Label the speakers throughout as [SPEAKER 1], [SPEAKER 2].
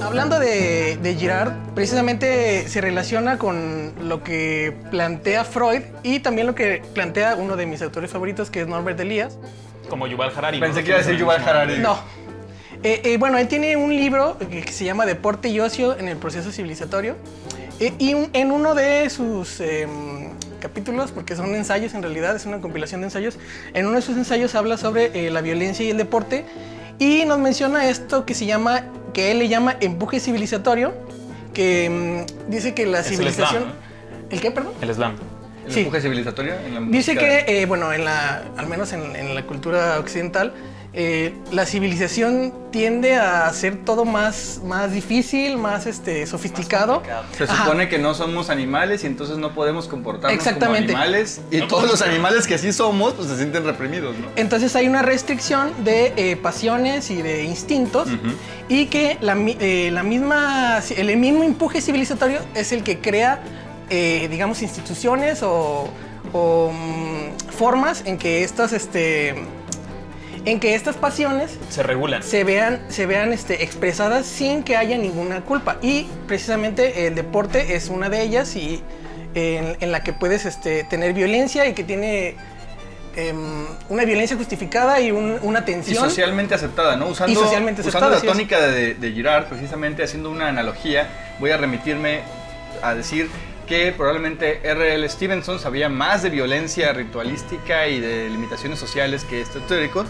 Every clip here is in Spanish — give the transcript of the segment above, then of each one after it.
[SPEAKER 1] Hablando de Girard, precisamente se relaciona con lo que plantea Freud y también lo que plantea uno de mis autores favoritos, que es Norbert Elias.
[SPEAKER 2] Como Yuval Harari.
[SPEAKER 3] Pensé que iba a decir Yuval Harari.
[SPEAKER 1] No. Bueno, él tiene un libro que se llama Deporte y ocio en el proceso civilizatorio. En uno de sus capítulos, porque son ensayos en realidad, es una compilación de ensayos, en uno de sus ensayos habla sobre la violencia y el deporte y nos menciona esto que él le llama empuje civilizatorio, que dice que la civilización...
[SPEAKER 2] El Islam, ¿no?
[SPEAKER 1] ¿El qué, perdón?
[SPEAKER 2] El Islam.
[SPEAKER 3] ¿El
[SPEAKER 1] Sí.
[SPEAKER 3] empuje civilizatorio? En la
[SPEAKER 1] Dice
[SPEAKER 3] música?
[SPEAKER 1] que, bueno, al menos en la cultura occidental, la civilización tiende a hacer todo más difícil, más sofisticado.
[SPEAKER 3] Se supone que no somos animales y entonces no podemos comportarnos
[SPEAKER 1] Exactamente.
[SPEAKER 3] como animales. Y
[SPEAKER 2] No
[SPEAKER 3] todos
[SPEAKER 2] podemos
[SPEAKER 3] los animales que sí somos, pues se sienten reprimidos, ¿no?
[SPEAKER 1] Entonces hay una restricción de pasiones y de instintos y que el mismo empuje civilizatorio es el que crea, digamos, instituciones o formas en que estas pasiones
[SPEAKER 2] Se regulan.
[SPEAKER 1] se vean expresadas sin que haya ninguna culpa. Y precisamente el deporte es una de ellas y en la que puedes tener violencia y que tiene una violencia justificada y una
[SPEAKER 3] Y
[SPEAKER 1] tensión.
[SPEAKER 3] socialmente aceptada, ¿no? Usando,
[SPEAKER 1] Y socialmente
[SPEAKER 3] usando
[SPEAKER 1] aceptada,
[SPEAKER 3] la
[SPEAKER 1] así es.
[SPEAKER 3] tónica de Girard, precisamente haciendo una analogía, voy a remitirme a decir que probablemente R.L. Stevenson sabía más de violencia ritualística y de limitaciones sociales que este teórico,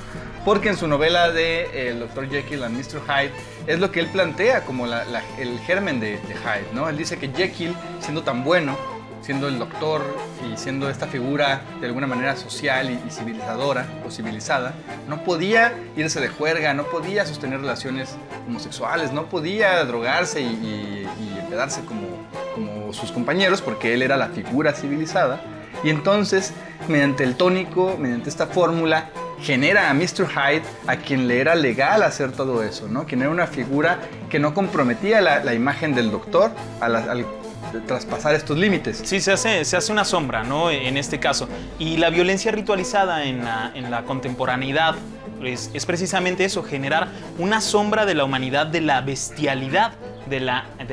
[SPEAKER 3] porque en su novela de el Dr. Jekyll and Mr. Hyde es lo que él plantea como el germen de Hyde, ¿no? Él dice que Jekyll, siendo tan bueno, siendo el doctor y siendo esta figura de alguna manera social y civilizadora o civilizada, no podía irse de juerga, no podía sostener relaciones homosexuales, no podía drogarse y empedarse como sus compañeros, porque él era la figura civilizada. Y entonces, mediante el tónico, mediante esta fórmula, genera a Mr. Hyde, a quien le era legal hacer todo eso, ¿no? Quien era una figura que no comprometía la imagen del doctor al traspasar estos límites.
[SPEAKER 2] Sí, se hace una sombra, ¿no? En este caso. Y la violencia ritualizada en la contemporaneidad es precisamente eso, generar una sombra de la humanidad, de la bestialidad de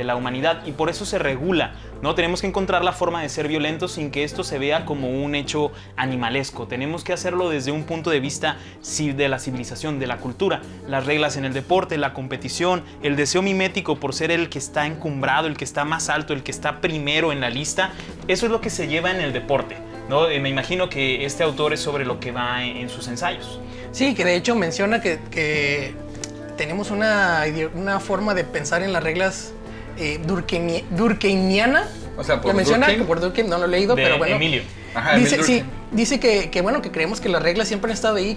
[SPEAKER 2] la humanidad, y por eso se regula, ¿no? Tenemos que encontrar la forma de ser violentos sin que esto se vea como un hecho animalesco. Tenemos que hacerlo desde un punto de vista de la civilización, de la cultura. Las reglas en el deporte, la competición, el deseo mimético por ser el que está encumbrado, el que está más alto, el que está primero en la lista, eso es lo que se lleva en el deporte, ¿no? Me imagino que este autor es sobre lo que va en sus ensayos.
[SPEAKER 1] Sí, que de hecho menciona que tenemos una forma de pensar en las reglas durkheimiana.
[SPEAKER 3] O sea, por
[SPEAKER 1] La menciona
[SPEAKER 3] Durkheim.
[SPEAKER 1] por Durkheim, no lo he leído, pero bueno.
[SPEAKER 2] Emilio.
[SPEAKER 3] Ajá,
[SPEAKER 1] Dice,
[SPEAKER 3] Emil
[SPEAKER 1] sí,
[SPEAKER 3] Durkheim.
[SPEAKER 1] dice que creemos que las reglas siempre han estado ahí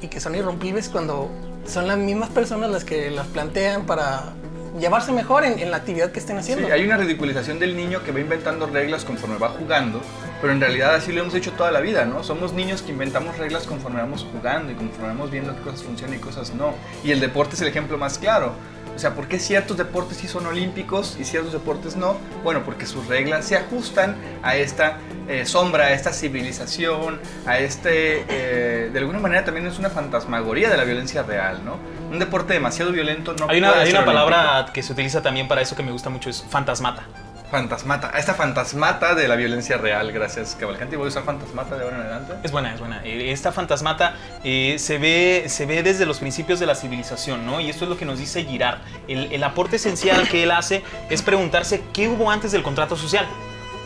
[SPEAKER 1] y que son irrompibles cuando son las mismas personas las que las plantean para llevarse mejor en la actividad que estén haciendo.
[SPEAKER 3] Sí, hay una ridiculización del niño que va inventando reglas conforme va jugando, pero en realidad así lo hemos hecho toda la vida, ¿no? Somos niños que inventamos reglas conforme vamos jugando y conforme vamos viendo qué cosas funcionan y cosas no. Y el deporte es el ejemplo más claro. O sea, ¿por qué ciertos deportes sí son olímpicos y ciertos deportes no? Bueno, porque sus reglas se ajustan a esta sombra, a esta civilización, a de alguna manera también es una fantasmagoría de la violencia real, ¿no? Un deporte demasiado violento no
[SPEAKER 2] Hay
[SPEAKER 3] puede ser
[SPEAKER 2] una palabra
[SPEAKER 3] olímpico.
[SPEAKER 2] que se utiliza también para eso que me gusta mucho, es fantasmata.
[SPEAKER 3] Fantasmata, esta fantasmata de la violencia real, gracias Cavalcanti. Voy a usar fantasmata de ahora en adelante.
[SPEAKER 2] Es buena, es buena. Esta fantasmata se ve desde los principios de la civilización, ¿no? Y esto es lo que nos dice Girard. El aporte esencial que él hace es preguntarse qué hubo antes del contrato social.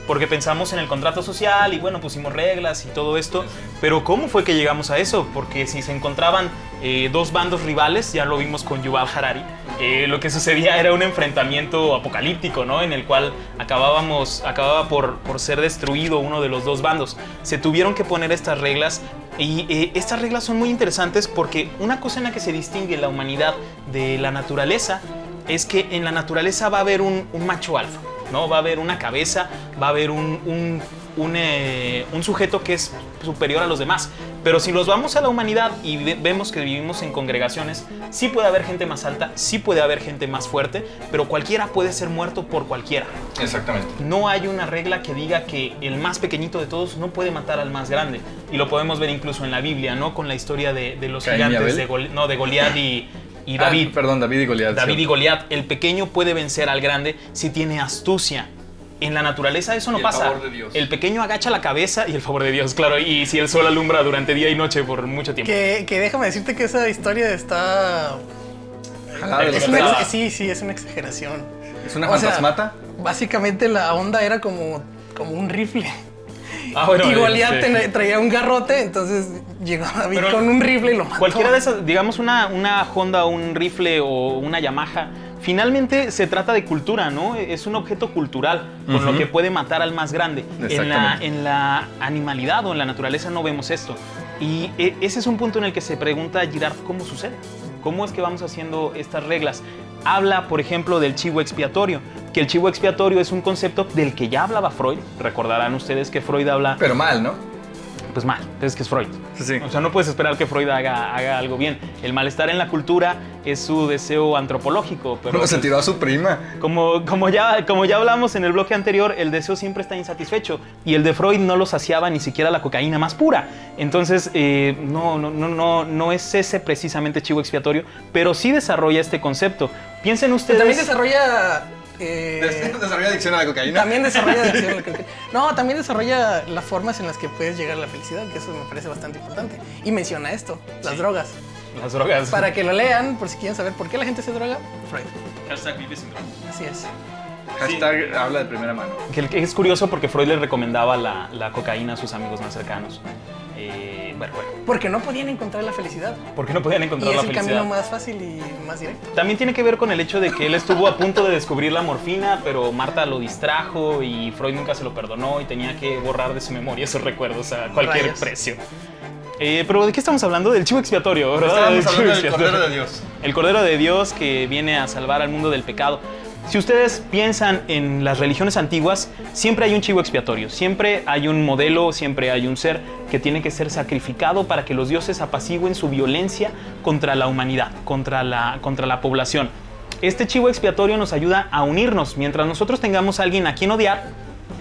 [SPEAKER 2] Porque pensamos en el contrato social y bueno, pusimos reglas y todo esto, pero ¿cómo fue que llegamos a eso? Porque si se encontraban dos bandos rivales, ya lo vimos con Yuval Harari, lo que sucedía era un enfrentamiento apocalíptico, ¿no? En el cual acababa por ser destruido uno de los dos bandos. Se tuvieron que poner estas reglas y estas reglas son muy interesantes porque una cosa en la que se distingue la humanidad de la naturaleza es que en la naturaleza va a haber un macho alfa, ¿no? Va a haber una cabeza, va a haber un un sujeto que es superior a los demás. Pero si los vamos a la humanidad y vemos que vivimos en congregaciones, sí puede haber gente más alta, sí puede haber gente más fuerte, pero cualquiera puede ser muerto por cualquiera.
[SPEAKER 3] Exactamente.
[SPEAKER 2] No hay una regla que diga que el más pequeñito de todos no puede matar al más grande. Y lo podemos ver incluso en la Biblia, ¿no? Con la historia de los
[SPEAKER 3] Caín y
[SPEAKER 2] gigantes,
[SPEAKER 3] Abel.
[SPEAKER 2] de Goliat y David.
[SPEAKER 3] David y Goliat.
[SPEAKER 2] David
[SPEAKER 3] sí.
[SPEAKER 2] y Goliat. El pequeño puede vencer al grande si tiene astucia. En la naturaleza eso no
[SPEAKER 3] Y el
[SPEAKER 2] pasa.
[SPEAKER 3] favor de Dios.
[SPEAKER 2] El pequeño agacha la cabeza y el favor de Dios, claro. Y si el sol alumbra durante día y noche por mucho tiempo.
[SPEAKER 1] Que déjame decirte que esa historia está...
[SPEAKER 3] Jalada de los
[SPEAKER 1] Es
[SPEAKER 3] pelos.
[SPEAKER 1] sí, es una exageración.
[SPEAKER 3] ¿Es una
[SPEAKER 1] O sea,
[SPEAKER 3] fantasmata?
[SPEAKER 1] Básicamente la onda era como un rifle.
[SPEAKER 2] Bueno,
[SPEAKER 1] Y Goliat
[SPEAKER 2] sí.
[SPEAKER 1] traía un garrote, entonces llegó David
[SPEAKER 2] Pero
[SPEAKER 1] con un rifle y lo mató.
[SPEAKER 2] Cualquiera de esas, digamos una Honda, un rifle o una Yamaha, finalmente se trata de cultura, ¿no? Es un objeto cultural con lo que puede matar al más grande.
[SPEAKER 3] Exactamente.
[SPEAKER 2] En la animalidad o en la naturaleza no vemos esto. Y ese es un punto en el que se pregunta Girard cómo sucede. ¿Cómo es que vamos haciendo estas reglas? Habla, por ejemplo, del chivo expiatorio, que el chivo expiatorio es un concepto del que ya hablaba Freud. Recordarán ustedes que Freud habla...
[SPEAKER 3] Pero mal, ¿no?
[SPEAKER 2] Pues mal, es que es Freud.
[SPEAKER 3] Sí.
[SPEAKER 2] O sea, no puedes esperar que Freud haga algo bien. El malestar en la cultura es su deseo antropológico. Pero
[SPEAKER 3] No, se
[SPEAKER 2] pues,
[SPEAKER 3] tiró a su prima.
[SPEAKER 2] como ya hablamos en el bloque anterior, el deseo siempre está insatisfecho. Y el de Freud no lo saciaba ni siquiera la cocaína más pura. Entonces, no es ese precisamente chivo expiatorio, pero sí desarrolla este concepto. Piensen ustedes...
[SPEAKER 1] También desarrolla...
[SPEAKER 3] ¿Desarrolla adicción a la cocaína?
[SPEAKER 1] También desarrolla adicción a la cocaína. No, también desarrolla las formas en las que puedes llegar a la felicidad, que eso me parece bastante importante. Y menciona esto, las drogas.
[SPEAKER 2] Las drogas.
[SPEAKER 1] Para que lo lean, por si quieren saber por qué la gente se droga, Freud.
[SPEAKER 2] Hashtag vive sin drogas.
[SPEAKER 1] Así es.
[SPEAKER 3] Hashtag habla de primera mano.
[SPEAKER 2] Que es curioso porque Freud le recomendaba la cocaína a sus amigos más cercanos. Bueno.
[SPEAKER 1] Porque no podían encontrar la felicidad.
[SPEAKER 2] Porque no podían
[SPEAKER 1] Y
[SPEAKER 2] encontrar
[SPEAKER 1] es
[SPEAKER 2] la
[SPEAKER 1] el
[SPEAKER 2] felicidad.
[SPEAKER 1] camino más fácil y más directo.
[SPEAKER 2] También tiene que ver con el hecho de que él estuvo a punto de descubrir la morfina, pero Marta lo distrajo y Freud nunca se lo perdonó y tenía que borrar de su memoria esos recuerdos a cualquier
[SPEAKER 1] Rayos.
[SPEAKER 2] precio. Pero ¿de qué estamos hablando? Del chivo expiatorio, ¿verdad?
[SPEAKER 3] Estábamos
[SPEAKER 2] Del chivo
[SPEAKER 3] hablando del
[SPEAKER 2] expiatorio.
[SPEAKER 3] Cordero de Dios.
[SPEAKER 2] El Cordero de Dios que viene a salvar al mundo del pecado. Si ustedes piensan en las religiones antiguas, siempre hay un chivo expiatorio, siempre hay un modelo, siempre hay un ser que tiene que ser sacrificado para que los dioses apacigüen su violencia contra la humanidad, contra la población. Este chivo expiatorio nos ayuda a unirnos. Mientras nosotros tengamos a alguien a quien odiar,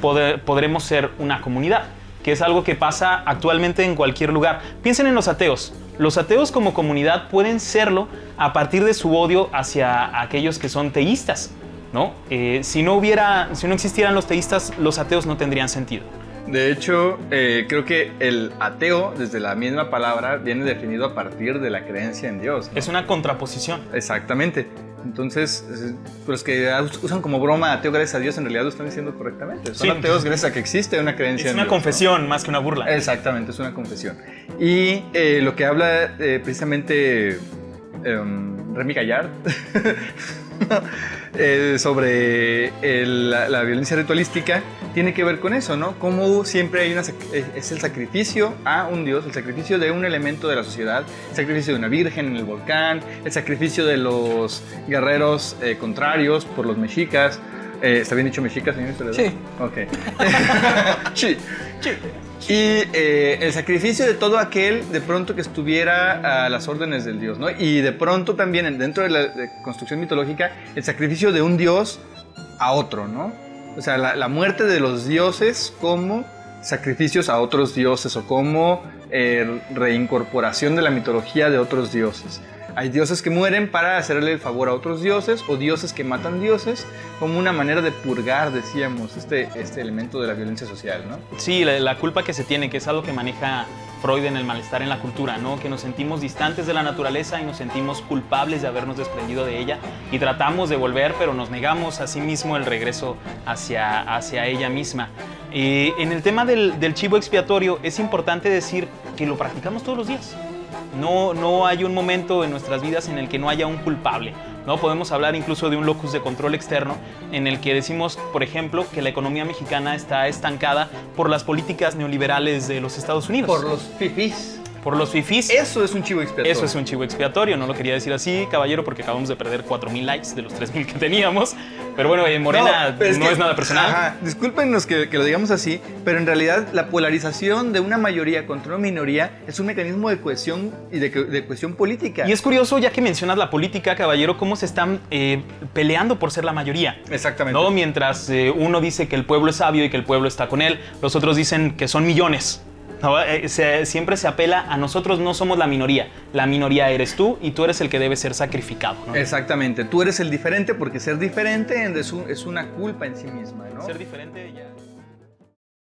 [SPEAKER 2] podremos ser una comunidad, que es algo que pasa actualmente en cualquier lugar. Piensen en los ateos. Los ateos como comunidad pueden serlo a partir de su odio hacia aquellos que son teístas, ¿no? Si no existieran los teístas, los ateos no tendrían sentido.
[SPEAKER 3] De hecho, creo que el ateo, desde la misma palabra, viene definido a partir de la creencia en Dios, ¿no?
[SPEAKER 2] Es una contraposición.
[SPEAKER 3] Exactamente. Entonces, los que usan como broma ateo gracias a Dios, en realidad lo están diciendo correctamente. Son
[SPEAKER 2] Sí.
[SPEAKER 3] ateos gracias a que existe una creencia
[SPEAKER 2] Es
[SPEAKER 3] en
[SPEAKER 2] una
[SPEAKER 3] Dios,
[SPEAKER 2] confesión más que una burla.
[SPEAKER 3] ¿no? Exactamente, es una confesión. Y lo que habla precisamente Remy Gallard sobre la violencia ritualística tiene que ver con eso, ¿no? Cómo siempre hay es el sacrificio a un dios, el sacrificio de un elemento de la sociedad, el sacrificio de una virgen en el volcán, el sacrificio de los guerreros contrarios por los mexicas. ¿Está bien dicho mexicas, señor historiador?
[SPEAKER 1] Sí.
[SPEAKER 3] Ok. Sí. Y el sacrificio de todo aquel de pronto que estuviera a las órdenes del dios, ¿no? Y de pronto también dentro de la construcción mitológica, el sacrificio de un dios a otro, ¿no? O sea, la muerte de los dioses como sacrificios a otros dioses o como reincorporación de la mitología de otros dioses. Hay dioses que mueren para hacerle el favor a otros dioses o dioses que matan dioses como una manera de purgar, decíamos, este elemento de la violencia social, ¿no?
[SPEAKER 2] Sí, la culpa que se tiene, que es algo que maneja Freud en el malestar en la cultura, ¿no? Que nos sentimos distantes de la naturaleza y nos sentimos culpables de habernos desprendido de ella y tratamos de volver, pero nos negamos a sí mismo el regreso hacia ella misma. En el tema del chivo expiatorio es importante decir que lo practicamos todos los días. No hay un momento en nuestras vidas en el que no haya un culpable, ¿no? Podemos hablar incluso de un locus de control externo en el que decimos, por ejemplo, que la economía mexicana está estancada por las políticas neoliberales de los Estados Unidos.
[SPEAKER 3] Por los fifís.
[SPEAKER 2] por los fifís.
[SPEAKER 3] Eso es un chivo expiatorio.
[SPEAKER 2] Eso es un chivo expiatorio, no lo quería decir así, caballero, porque acabamos de perder 4,000 likes de los 3,000 que teníamos. Pero bueno, Morena
[SPEAKER 3] pero
[SPEAKER 2] no es nada personal.
[SPEAKER 3] Ajá, discúlpenos que lo digamos así, pero en realidad la polarización de una mayoría contra una minoría es un mecanismo de cohesión y de cohesión política.
[SPEAKER 2] Y es curioso, ya que mencionas la política, caballero, cómo se están peleando por ser la mayoría.
[SPEAKER 3] Exactamente.
[SPEAKER 2] ¿No? Mientras uno dice que el pueblo es sabio y que el pueblo está con él, los otros dicen que son millones. ¿No? Siempre se apela a nosotros, no somos la minoría eres tú y tú eres el que debe ser sacrificado, ¿no?
[SPEAKER 3] Exactamente, tú eres el diferente porque ser diferente es una culpa en sí misma, ¿no?
[SPEAKER 2] Ser diferente ya...